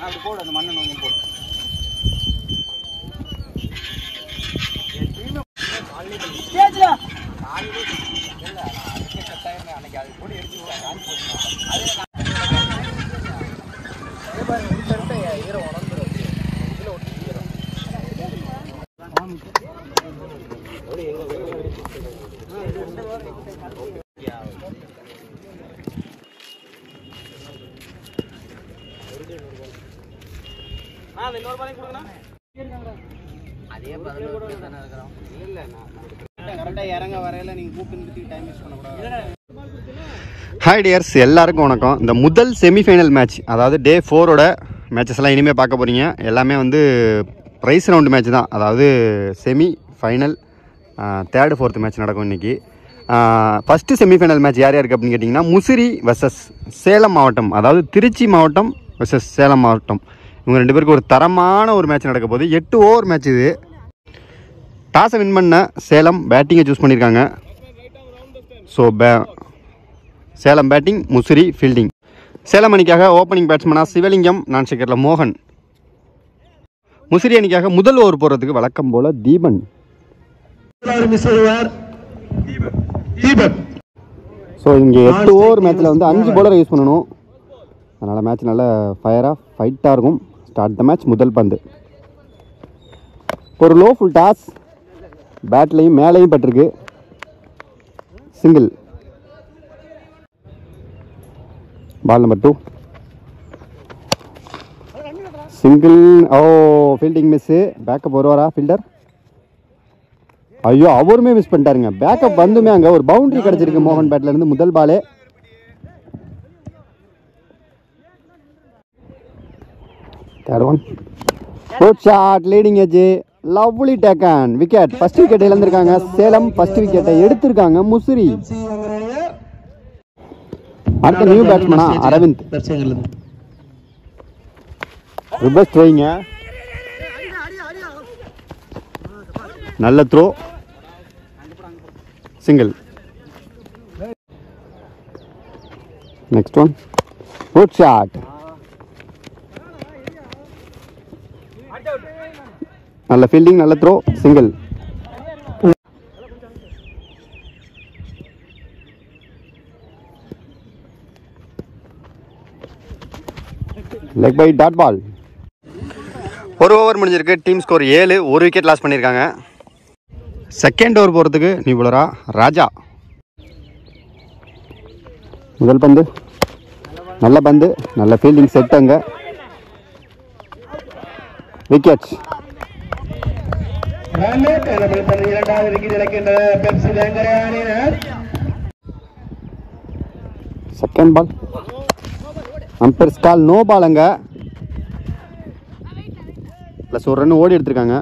அப்படி போடு அந்த மண்ணை நோக்கி போடு. இன்னொரு பாலையும் கொடுங்கண்ணா. அதே கரெக்டாக இறங்க வரையில நீங்கள் கூப்பிட்டு டைம் வேஸ்ட் பண்ணக்கூடாது. ஹாய் டியர்ஸ், எல்லாருக்கும் வணக்கம். இந்த முதல் செமிஃபைனல் மேட்ச், அதாவது டே 4ஓட மேட்சஸ் எல்லாம் இனிமேல் பார்க்க போகிறீங்க. எல்லாமே வந்து ப்ரைஸ் ரவுண்டு மேட்ச் தான். அதாவது semi final 3rd 4th match நடக்கும் இன்றைக்கி. ஃபஸ்ட்டு செமிஃபைனல் மேட்ச் யார் யாருக்கு அப்படின்னு கேட்டிங்கன்னா, முசிறி வர்சஸ் சேலம் மாவட்டம், அதாவது திருச்சி மாவட்டம் வர்சஸ் சேலம் மாவட்டம். இவங்க 2 பேருக்கு ஒரு தரமான ஒரு மேட்ச் நடக்க போகுது. 8 ஓவர் மேட்ச் இது. டாஸை வின் பண்ண சேலம் பேட்டிங்கை சூஸ் பண்ணியிருக்காங்க. So Salem batting, Musiri fielding. Salem அணிக்காக ஓப்பனிங் பேட்ஸ்மனாக சிவலிங்கம், நான் சேகரில் மோகன். முசிறி அணிக்காக முதல் ஓவர் போடுறதுக்கு வழக்கம் போல் தீபன். ஸோ இங்கே 8 ஓவர் மேட்ச்சில் வந்து 5 பவுலரை யூஸ் பண்ணணும். அதனால் மேட்ச் நல்ல ஃபயராக ஃபைட்டாக இருக்கும். Start the match. முதல் பந்து ஒரு லோ ஃபுல் டாஸ், பேட்லையும் மேலேயும் பட்டிருக்கு. சிங்கிள். Ball number 2 single. ஓ, ஃபீல்டிங் மிஸ்ஸு. பேக்கப் வருவாரா ஃபீல்டர்? ஐயோ, அவருமே மிஸ் பண்ணிட்டாருங்க. பேக்கப் வந்துமே அங்கே ஒரு பவுண்டரி கிடச்சிருக்கு மோகன் பேட்லேருந்து. முதல் பாலே. Third one. Good shot, leading edge. Lovely taken. Wicket. First wicket இழந்திருக்காங்க சேலம். ஃபர்ஸ்ட் விக்கெட்டை எடுத்திருக்காங்க முசிறி. அடுத்த நியூ பேட்ஸ்மனா அரவிந்த். ரிவர்ஸ் த்ரோயிங்க. நல்ல throw. Single. Next one. Good shot. நல்ல ஃபீல்டிங், நல்ல throw. Single. Leg bye dot ball. ஒரு ஓவர் முடிஞ்சிருக்கு. Team score 7. ஒரு விக்கெட் லாஸ் பண்ணியிருக்காங்க. செகண்ட் ஓவர் போகிறதுக்கு நியூ பவுலரா ராஜா. முதல் பந்து நல்ல பந்து, நல்ல ஃபீல்டிங் செட். அங்கே wicket. Second ball. Umpires call no ball. அங்கே ப்ளஸ் ஒரு ரன் ஓடி எடுத்திருக்காங்க.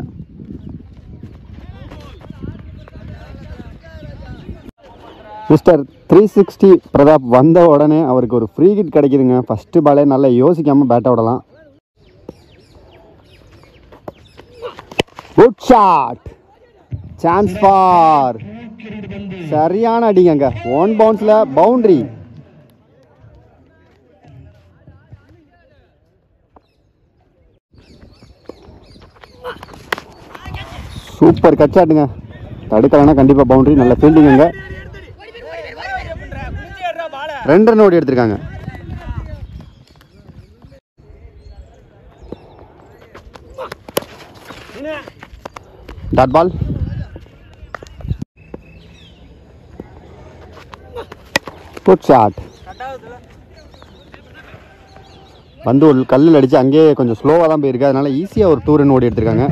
மிஸ்டர் 360 பிரதாப் வந்த உடனே அவருக்கு ஒரு ஃப்ரீ ஹிட் கிடைக்குதுங்க. ஃபஸ்ட்டு பாலே நல்லா யோசிக்காமல் பேட்டை விடலாம். Good shot. Chance for. சரியான அடிங்க. அங்கே 1 பவுன்ஸில் பவுண்டரி. சூப்பர் கச்சாட்டுங்க. தடுக்கலன்னா கண்டிப்பாக பவுண்டரி. நல்ல ஃபீல்டிங். அங்கே 2 ரன் ஓடி எடுத்திருக்காங்க. Dot ball. Good shot. வந்து ஒரு கல்லில் அடித்து அங்கேயே கொஞ்சம் ஸ்லோவாக தான் போயிருக்கு. அதனால ஈஸியாக ஒரு 2 ரன் ஓடி எடுத்திருக்காங்க.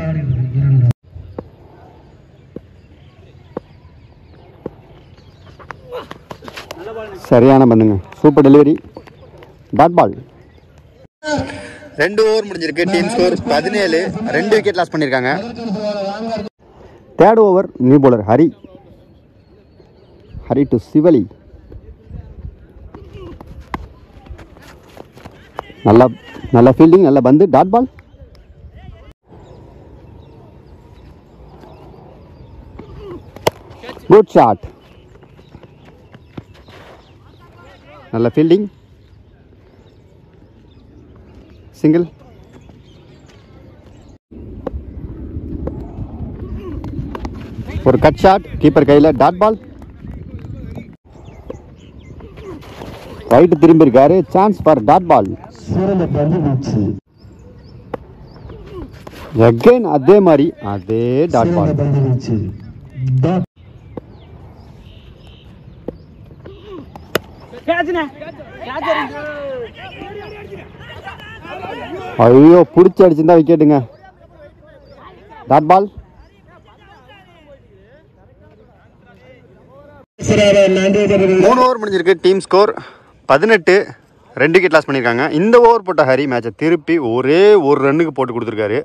சரியான பந்துங்க. Super delivery. Dot ball. 2 over முடிஞ்சிருக்கு. Team score 17. 2 விக்கெட் லாஸ் பண்ணியிருக்காங்க. 3rd over new bowler Hari to Sivali. நல்ல ஃபீல்டிங், நல்ல பந்து, டாட் பால். குட் ஷாட், நல்ல ஃபீல்டிங், சிங்கிள். ஒரு கட் ஷாட், கீப்பர் கையில், டாட் பால். ரைட்டு திரும்பி இருக்காரு, chance for dot ball. Again அதே மாதிரி அதே டாட் பால். ஐயோ, பிடிச்சி அடிச்சிருந்தா விக்கெட்டுங்க. Dot ball. 3 ஓவர் முடிஞ்சிருக்கு. டீம் ஸ்கோர் 18, 2 விக்கெட் லாஸ் பண்ணியிருக்காங்க. இந்த ஓவர் போட்ட ஹரி மேட்சை திருப்பி ஒரே ஒரு ரன்னுக்கு போட்டு கொடுத்துருக்காரு.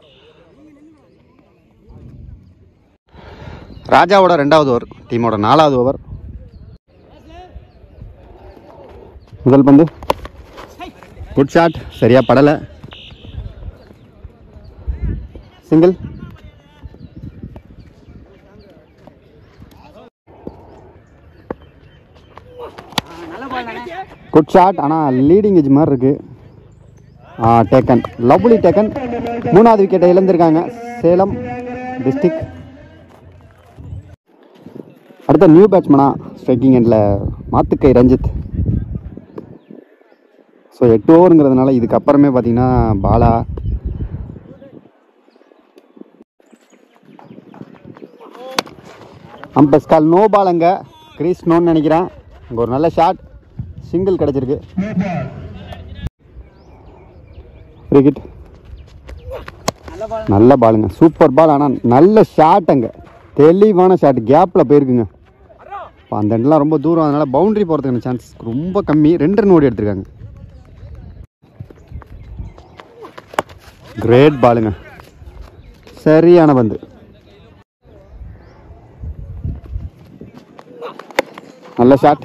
ராஜாவோட 2வது ஓவர், டீமோட 4வது ஓவர். முதல் பந்து, குட் ஷாட், சரியா படலை, சிங்கிள். குட் ஷாட், ஆனால் லீடிங் எஜ் மாதிரி இருக்கு. Taken, lovely taken. 3வது விக்கெட்டை இழந்திருக்காங்க சேலம் டிஸ்ட்ரிக்ட். அடுத்த நியூ பேட்ஸ்மனா ஸ்ட்ரைக்கிங் எண்டில் மாத்துக்கை ரஞ்சித். ஸோ 8 ஓவருங்கிறதுனால இதுக்கப்புறமே பார்த்தீங்கன்னா பாலா. அம்பஸ் கால், நோ பால். அங்கே கிரீஸ் நோன்னு நினைக்கிறேன். அங்கே ஒரு நல்ல ஷாட், சிங்கிள் கிடச்சிருக்கு. கிரிக்கெட், நல்ல பாலுங்க, சூப்பர் பால். ஆனால் நல்ல ஷாட், அங்கே தெளிவான ஷாட், கேப்பில் போயிருக்குங்க. இப்போ அந்த இடம்லாம் ரொம்ப தூரம், அதனால் பவுண்ட்ரி போகிறதுக்கான சான்ஸ் ரொம்ப கம்மி. 2 ரன் ஓடி எடுத்திருக்காங்க. கிரேட் பாலுங்க, சரியான பந்து. நல்ல ஷாட்,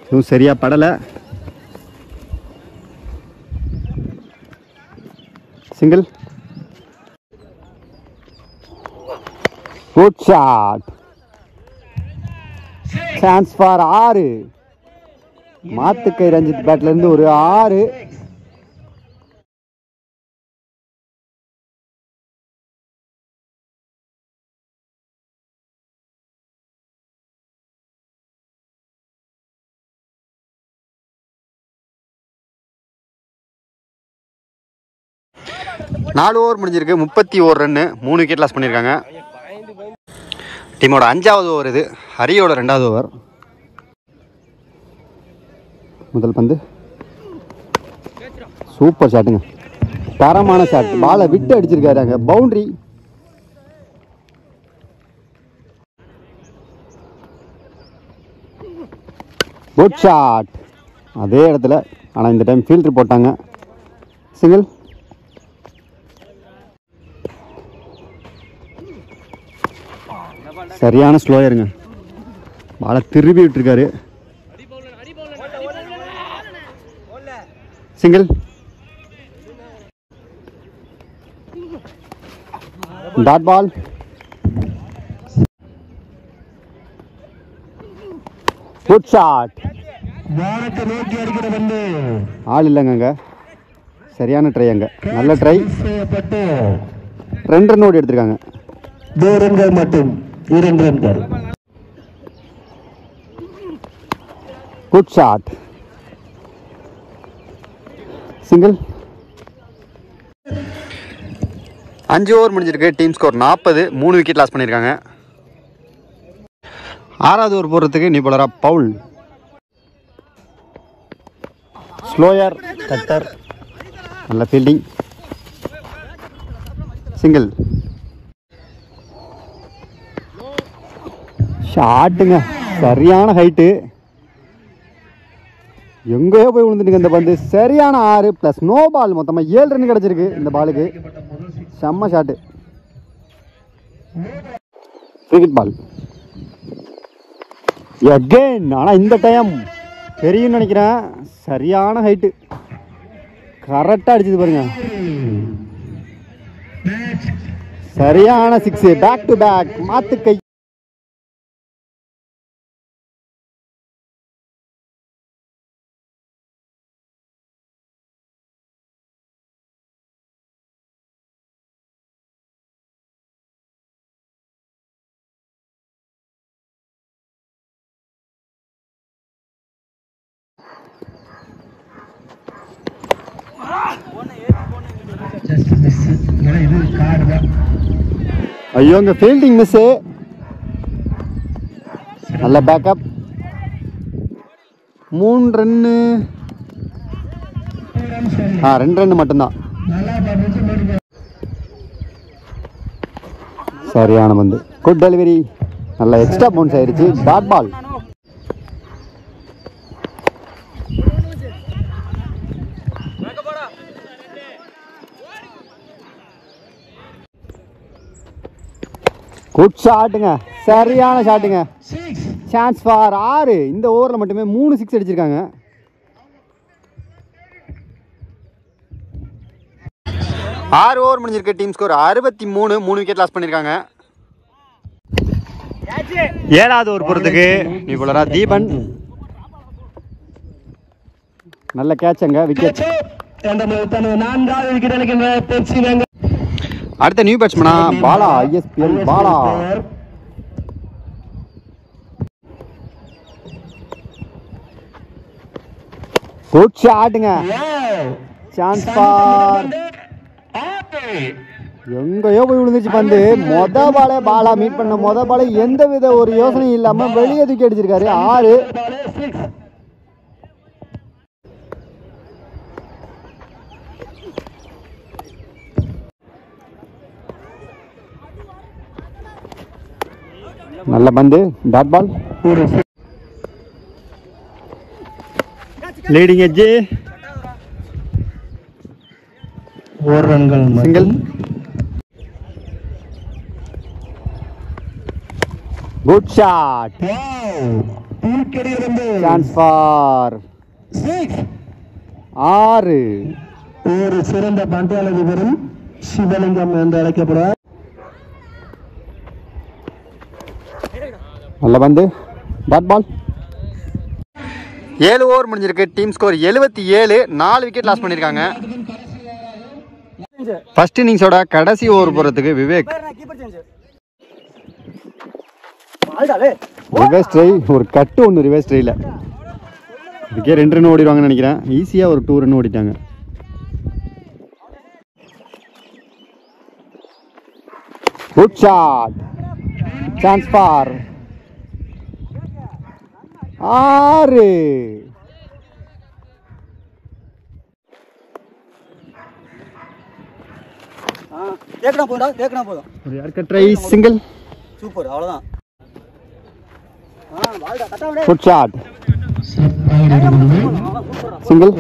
இன்னும் சரியா படலை, single. Good shot, chance for 6. மாத்துக்கை ரஞ்சித் பேட்ல இருந்து ஒரு 6. நாலு ஓவர் முடிஞ்சிருக்கு. 31 ரன்னு, 3 விக்கெட் லாஸ் பண்ணியிருக்காங்க. டீமோட 5வது ஓவர் இது. ஹரியோட 2வது ஓவர். முதல் பந்து, சூப்பர் ஷாட்டுங்க, தரமான ஷாட். பாலை விட்டு அடிச்சிருக்காரு, அங்கே பவுண்டரி. குட் ஷாட், அதே இடத்துல, ஆனால் இந்த டைம் ஃபீல்டர் போட்டாங்க, சிங்கிள். சரியான ஸ்லோயருங்க, பாலை திருப்பி விட்டுருக்காரு, single. Dot ball. Good shot, ஆள் இல்லைங்க அங்கே, சரியான ட்ரை, அங்கே நல்ல ட்ரை. 2 ரன் ஓடி எடுத்திருக்காங்க. 2 ரன்கள் மட்டும், 2 ரன்கள். Good shot, single. 5 ஓவர் முடிஞ்சிருக்கு. டீம் ஸ்கோர் 40, 3 விக்கெட் லாஸ் பண்ணியிருக்காங்க. 6வது ஓவர் போடுறதுக்கு நீ போலரா பவுல். ஸ்லோயர், கட்டர், நல்ல ஃபீல்டிங், சிங்கிள். ஷாட்டுங்க, சரியான ஹைட்டு, எங்கேயோ போய் விழுந்துட்டுங்க இந்த பந்து. சரியான 6 ப்ளஸ் நோ பால், மொத்தமாக 7 ரன் கிடச்சிருக்கு இந்த பாலுக்கு. செம்ம ஷாட்டு, கிரிக்கெட் பால் எகெயின். ஆனால் இந்த டைம் தெரியும்னு நினைக்கிறேன், சரியான ஹைட்டு, கரெக்டாக அடிச்சது பாருங்க. சரியான 6. பேக் டு பேக் மாத்து கை. ஐயோ இங்க ஃபீல்டிங் மிஸ். நல்ல பேக்கப். 3 ரன்னு. 2 ரன் மட்டும்தான். சரியான பந்து. Good delivery. நல்ல எக்ஸ்ட்ரா பவுன்ஸ் ஆயிருச்சு. Dot ball. குட் ஷாட்டுங்க. சரியான ஷாட்டுங்க. Chance for 6. இந்த ஓவரில் மட்டுமே 3 6 அடிச்சிருக்காங்க. ஆறு ஓவர் முடிஞ்சிருக்கு. Team score 63. 3 விக்கெட் லாஸ் பண்ணியிருக்காங்க. 7வது ஓவர் போகிறதுக்கு இவ்வளோ தீபன். நல்ல கேட்சுங்க. விக்கெட். அடுத்த நியூ பேட்ஸ்மனா பாலா. ஐஎஸ்பிஎல் பாலா. குட் ஷாட்டுங்க. Chance for. எங்கேயோ போய் விழுந்துச்சு பந்து. பாலே பாலா மீட் பண்ண பாலே எந்த வித ஒரு யோசனையும் இல்லாம வெளியே தூக்கி அடிச்சிருக்காரு. 6. நல்ல பந்து. Dot ball. Leading edge. Single. Good shot. Chance for 6. ஒரு சிறந்த பந்தாளர் வரும் சிவலிங்கம் என்று அழைக்கப்படுவார். நல்ல பந்து. Dot ball. 7 ஓவர் முடிஞ்சிருக்கு. Team score 77. 4 விக்கெட் லாஸ் பண்ணியிருக்காங்க. ஃபர்ஸ்ட் இன்னிங்ஸோட கடைசி ஓவர் போகிறதுக்கு விவேக். Reverse try. ஒரு கட்டு ஒன்று ரிவர்ஸ் ட்ரையில். இதுக்கே 2 ரன் ஓடிடுவாங்கன்னு நினைக்கிறேன். ஈஸியாக ஒரு 2 ரன் ஓடிட்டாங்க. Good shot. Chance for 6. ஒரு யார்க்க ட்ரை. சிங்கிள். சூப்பர். அவ்வளவுதான். Good shot. Single.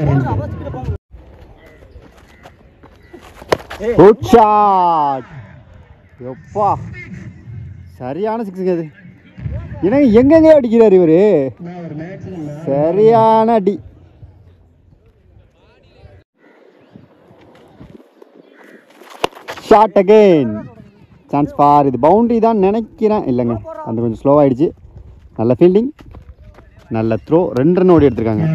Good shot. எப்பா சரியான 6 அது. எனக்கு எங்கெங்கே அடிக்கிறார் இவரு. சரியான அடி. Shot again. Chance for. இது பவுண்டரி தான் நினைக்கிறேன். இல்லைங்க, அந்த கொஞ்சம் ஸ்லோவாகிடுச்சு. நல்ல ஃபீல்டிங். நல்ல த்ரோ. 2 ரன் ஓடி எடுத்திருக்காங்க.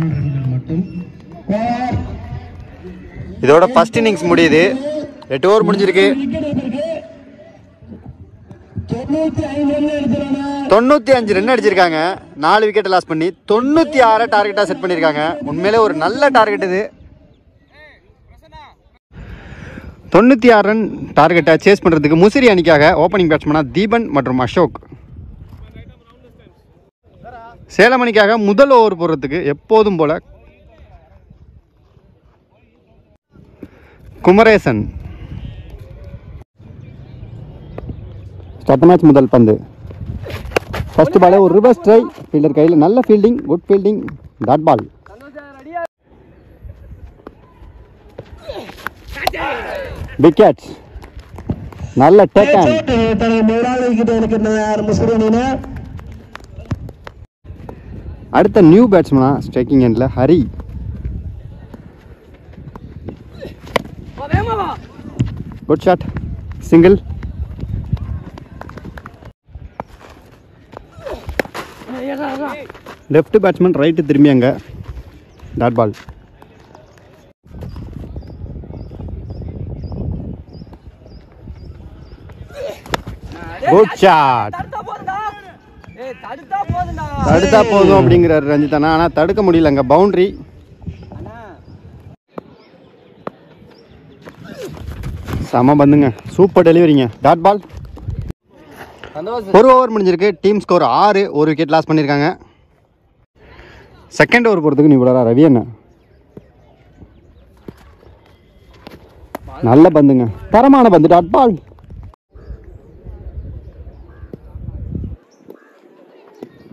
இதோட ஃபர்ஸ்ட் இன்னிங்ஸ் முடியுது. 8 ஓவர் முடிஞ்சிருக்கு. 95 ரன் அடிச்சிருக்காங்க. 4 விக்கெட் லாஸ் பண்ணி 96 டார்கெட்டாக செட் பண்ணியிருக்காங்க. உண்மையிலே ஒரு நல்ல டார்கெட் இது. 96 ரன் டார்கெட்டை சேஸ் பண்ணுறதுக்கு முசிறி அணிக்காக ஓப்பனிங் பேட்ஸ்மேனாக தீபன் மற்றும் அசோக். சேலம் அணிக்காக முதல் ஓவர் போடுறதுக்கு எப்போதும் போல குமரேசன். ஸ்டார்ட் மேட்ச் முதல் பந்து. ஃபர்ஸ்ட் பாலே ஒரு ரிவர்ஸ் ட்ரை. ஃபீல்டர் கையில். நல்ல fielding. Good fielding. Dot ball. Wicket. நல்ல டேக்கன். அடுத்த நியூ பேட்ஸ்மேனா ஸ்ட்ரைக்கிங் எண்டில் Hari. Good shot single. Left batsman right திரும்பி அங்கே டாட் பால். Good shot. தடுத்தா போதும் அப்படிங்கிறாரு ரஞ்சித் அண்ணா. ஆனால் தடுக்க முடியல, அங்கே பவுண்டரி. செம பந்துங்க, சூப்பர் டெலிவரிங்க, டாட் பால். ஒரு ஓவர் முடிஞ்சிருக்கு. டீம் ஸ்கோர் 6, ஒரு விக்கெட் லாஸ் பண்ணியிருக்காங்க. செகண்ட் ஓவர் போகிறதுக்கு நீ விடறா ரவி அண்ணா. நல்ல பந்துங்க, தரமான பந்து, dot ball.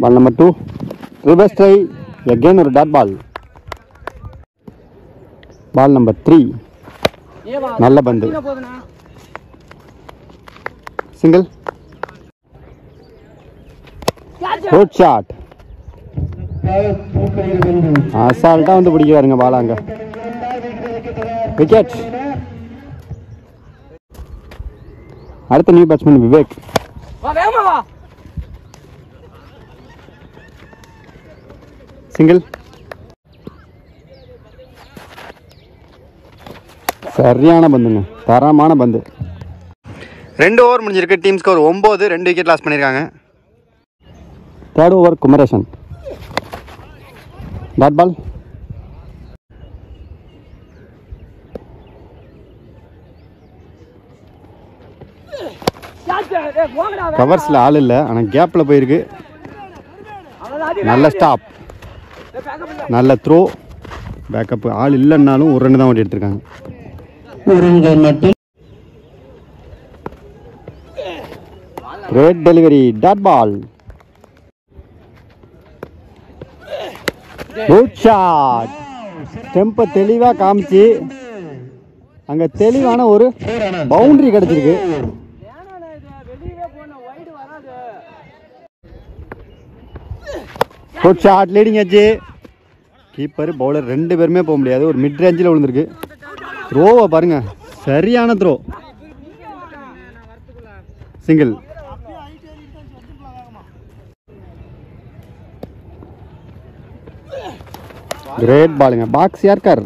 Ball number 2, reverse try, again ஒரு டாட் பால். பால் நம்பர் 3, நல்ல பந்து, சிங்கிள். Good shot. அசால்ட்டாக வந்து பிடிக்கிறாருங்க பால் அங்கே. விக்கெட். அடுத்த நியூ பேட்ஸ்மேன் விவேக். சிங்கிள். சரியான பந்துங்க, தரமான பந்து. 2 ஓவர் முடிஞ்சிருக்கு. டீம் ஸ்கோர் 9, 2 விக்கெட் லாஸ் பண்ணியிருக்காங்க. Third over Kumaresan, dot ball. கவர்ஸில் ஆள் இல்லை, ஆனால் கேப்பில் போயிருக்கு. நல்ல ஸ்டாப், நல்ல த்ரோ, பேக்கப். ஆள் இல்லைன்னாலும் ஒரு ரன் தான் ஓட்டி எடுத்திருக்காங்க. Great delivery, dot ball. Good shot. டெம்பை தெளிவாக காமிச்சு அங்கே தெளிவான ஒரு பவுண்டரி கிடச்சிருக்கு. Good shot, leading edge. Keeper bowler 2 பேருமே போக முடியாது. ஒரு மிட் ரேஞ்சில் விழுந்திருக்கு. த்ரோவை பாருங்க, சரியான த்ரோ, சிங்கிள். கிரேட் பாலுங்க, பாக்ஸ் யார்கார்.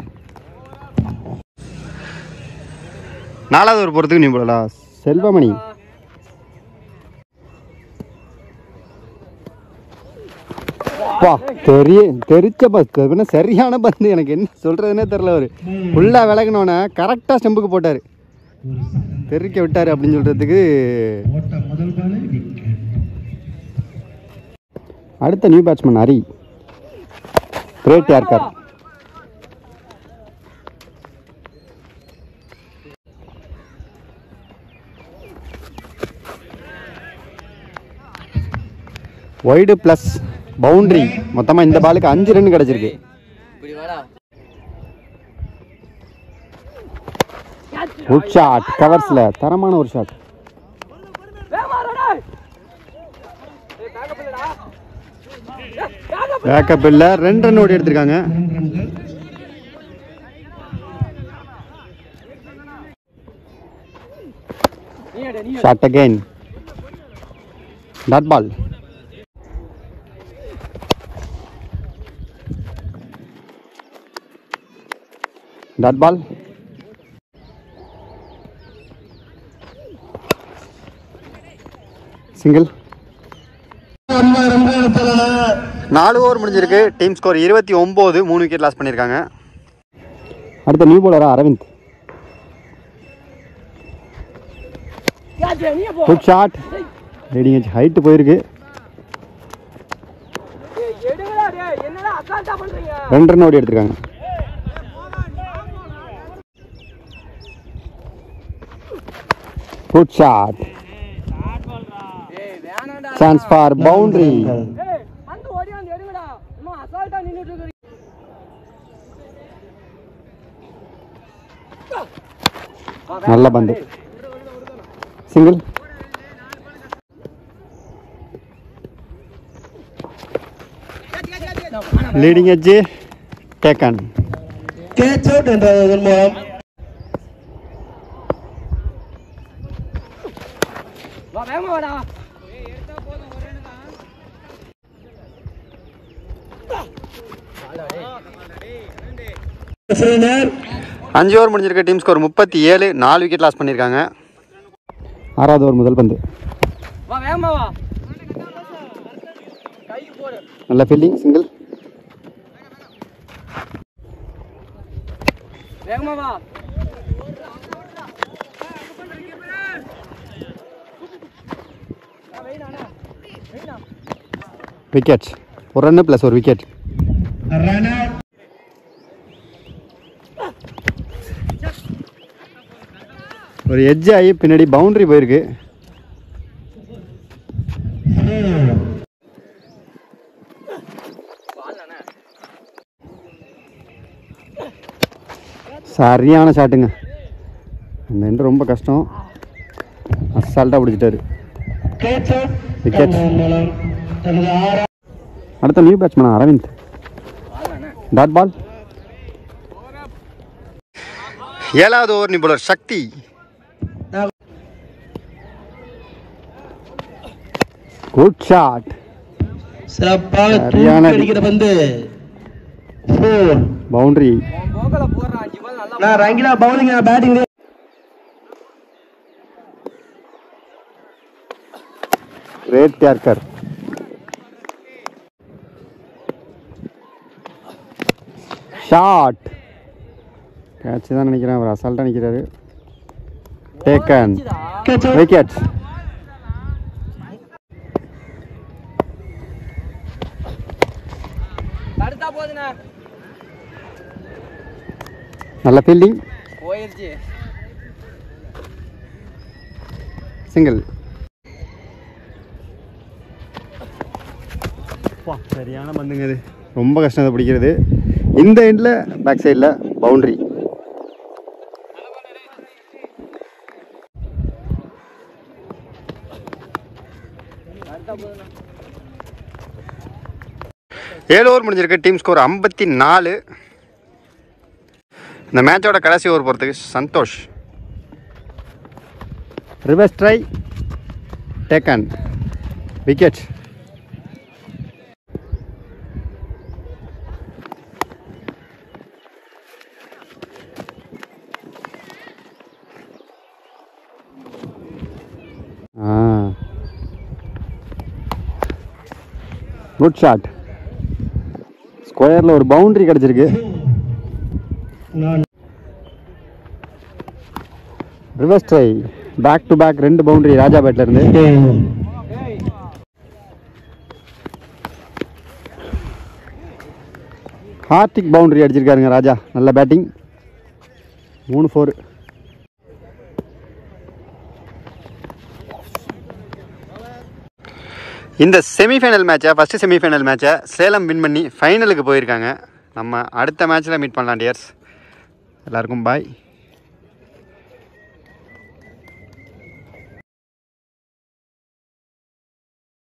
4வது ஒரு போகிறதுக்கு நீ போடலா செல்வமணி. தெரிச்ச பஸ், சரியான பந்து. எனக்கு என்ன சொல்றதுன்னே தெரியல. அவர் ஃபுல்லா விலகினோன்னே கரெக்டா ஸ்டெம்புக்கு போட்டாரு, தெரிக்க விட்டாரு அப்படின்னு சொல்றதுக்கு. அடுத்த new batsman Hari. Great yorker. Wide plus boundary. மொத்தமாக இந்த பாலுக்கு 5 ரன் கிடச்சிருக்கு. குட் ஷாட், கவர்ஸில் தரமான ஒரு ஷாட். பேக்கப் இல்லை, 2 ரன் ஓடி எடுத்திருக்காங்க. Shot again, dot ball. Dot ball. Single. 4 over முடிஞ்சிருக்கு. டீம் ஸ்கோர் 29, 3 விக்கெட் லாஸ் பண்ணியிருக்காங்க. அடுத்த நியூ பவுலரா Aravind. Good shot, leading edge, height போயிருக்கு. 2 ரன் ஓடி எடுத்திருக்காங்க. Good shot. Chance for boundary. நல்ல பந்து, single. Leading edge taken. Catch out என்றதன் மூலம் அஞ்சு ஓவர் முடிஞ்சிருக்க டீம் ஸ்கோர் 37, 4 விக்கெட் லாஸ் பண்ணியிருக்காங்க. 6வது ஓவர் முதல் பந்து. நல்ல ஃபீல்டிங், சிங்கிள். விக்கெட். ஒரு ரன் ப்ளஸ் ஒரு விக்கெட். ஒரு எட்ஜ் ஆகி பின்னாடி பவுண்டரி போயிருக்கு. சரியான ஷாட்டுங்க. அந்த எண்டு ரொம்ப கஷ்டம். அசால்ட்டாக பிடிச்சிட்டாரு. விக்கெட். அடுத்த new batsman Aravind. Dot ball. 7வது ஓவர் நிபுணர் சக்தி. Good shot. சரியான பந்து. பவுண்டரி. ரங்கிலா bowling batting. Great yorker. Shot. Catch தான் நினைக்கிறேன். அவர் அசால்ட்டாக நிற்கிறாரு. டேக்கன். விக்கெட். நல்ல ஃபீல்டிங். சிங்கிள். சரியான பந்துங்க. இது ரொம்ப கஷ்டம் அதை பிடிக்கிறது. இந்த எண்டில் பேக் சைடில் பவுண்ட்ரி. ஏழு ஓவர் முடிஞ்சிருக்கு. Team score 54. இந்த மேட்சோட கடைசி ஓவர் போகிறதுக்கு Santhosh. Reverse try. Taken. Wicket. Good shot. ஸ்கொயரில் ஒரு பவுண்டரி கிடச்சிருக்கு. Reverse try. Back to back 2 boundary ராஜாபேட்ல இருந்து. ஹார்டிக் பவுண்டரி அடிச்சிருக்காருங்க ராஜா. நல்ல பேட்டிங். 3-4. இந்த செமிஃபைனல் மேட்சை ஃபஸ்ட்டு செமிஃபைனல் மேட்சை சேலம் வின் பண்ணி ஃபைனலுக்கு போயிருக்காங்க. நம்ம அடுத்த மேட்ச்சில் மீட் பண்ணலாம் டியர்ஸ். எல்லாருக்கும் பாய்.